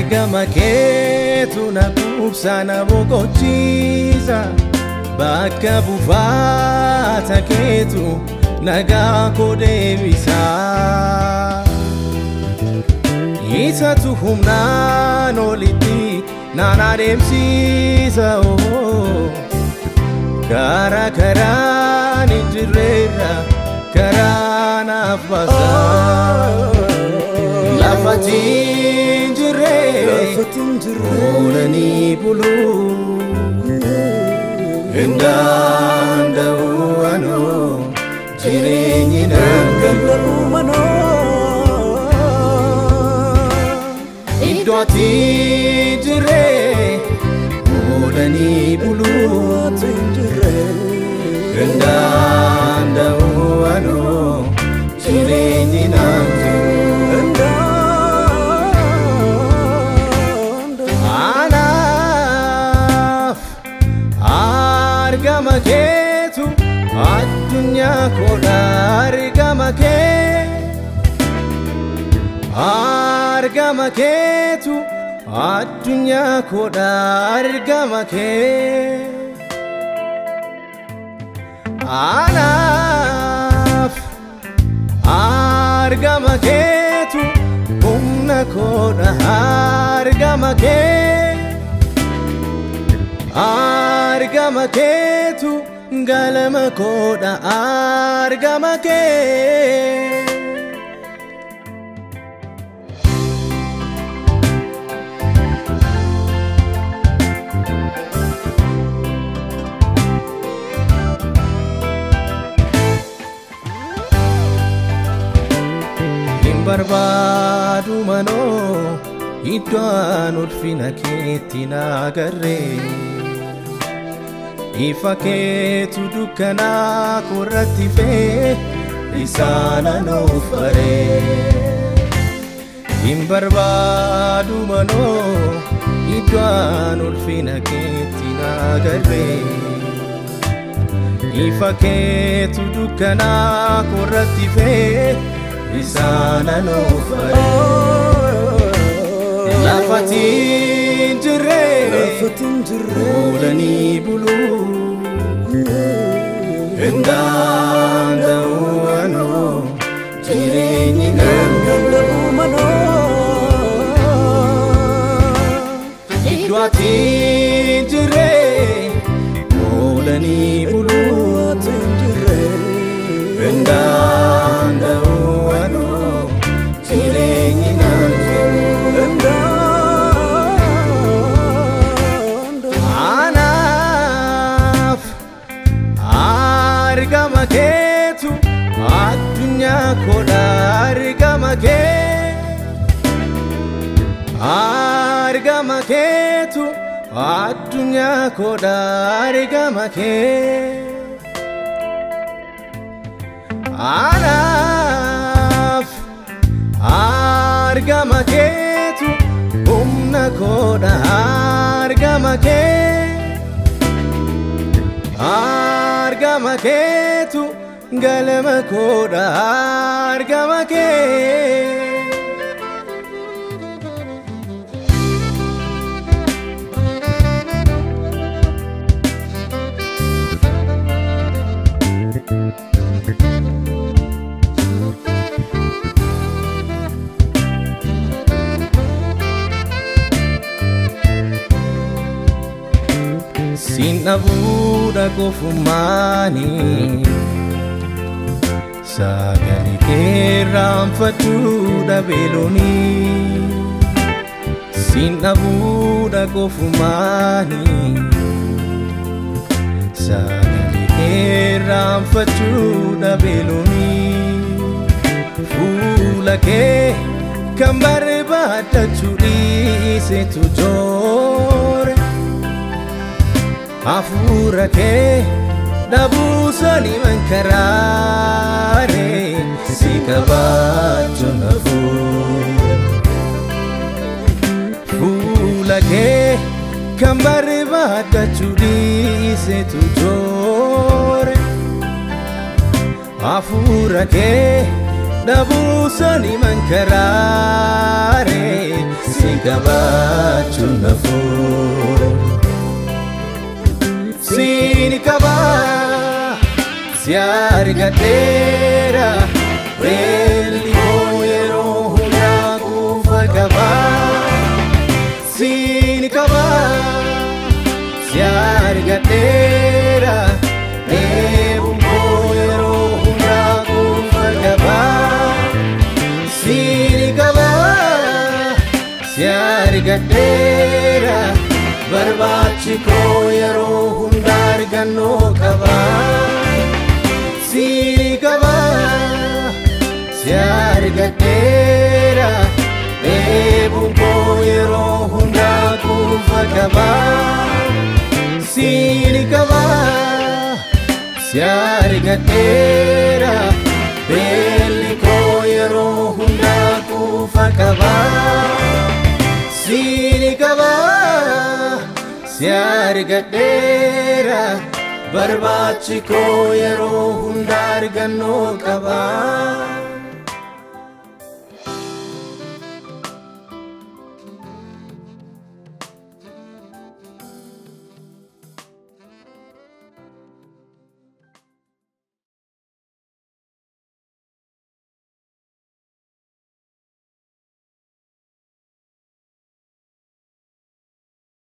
Argama keetu na quubsa na boqochiisa bakka buufata keetu nagaa koo deebisa Isatu humnaan olitti naan adeemsiisa Karaa karaan hin jirreerra karaa naaf baasa Lafatiin jirree oolanii buluu hin danda'u anoo jireenyi danda'u Iddoo ati jirree oolanii buluu hin danda'u anoo jireenyi danda'u Argama keetu addunyaa koodha argama keetu addunyaa koodha argama Anaaf argama keetu humna koodha argama Argama keetu galama koodha argama Hin barbaadu manoo iddoon ulfina keetti na agarree Ifa keetu dukkanaa korratti fee isaana nuuf baree Hin barbaadu manoo iddoon ulfina keetti na agarree Ifa keetu dukkanaa korratti fee isaana nuuf baree Lafatiin jirree oolanii buluu hin danda'u anoo jireenyi danda'u Iddoo ati jirree oolanii buluu hin danda'u anoo jireenyi danda'u Argama keetu addunyaa koodha argama keetu addunyaa koodha argama Anaaf argama keetu humna koodha argama Argama keetu galama koodha argama Sinabuudha kofumaani Sagali keerraanfachuudha beeloni Sinabuudha kofumaani Sagali keerraanfachuudha beeloni Fuula kee kan barbaadachuu dhiisetu joore Hafuura kee dhabuusani mankaraare si kabaachuun hafuura Fuula kee kan barbaadachuu dhiisetu joore Hafuura kee Nabusani mankarare Sikabachun nafu Sinikaba Siargatera Belli koyero hunda kufagaba Sinikaba Siargatera Belli koyero hunda kufagaba Sinikaba Siargatera Barbachi koyero hunda arganno kaba Sinikaba Siargatera Ebun koyero hunda kufagaba Sinikaba Siargatera Belli koyero hunda kufagaba Sinikaba Siargatera Barbachi koyero hunda arganno kaba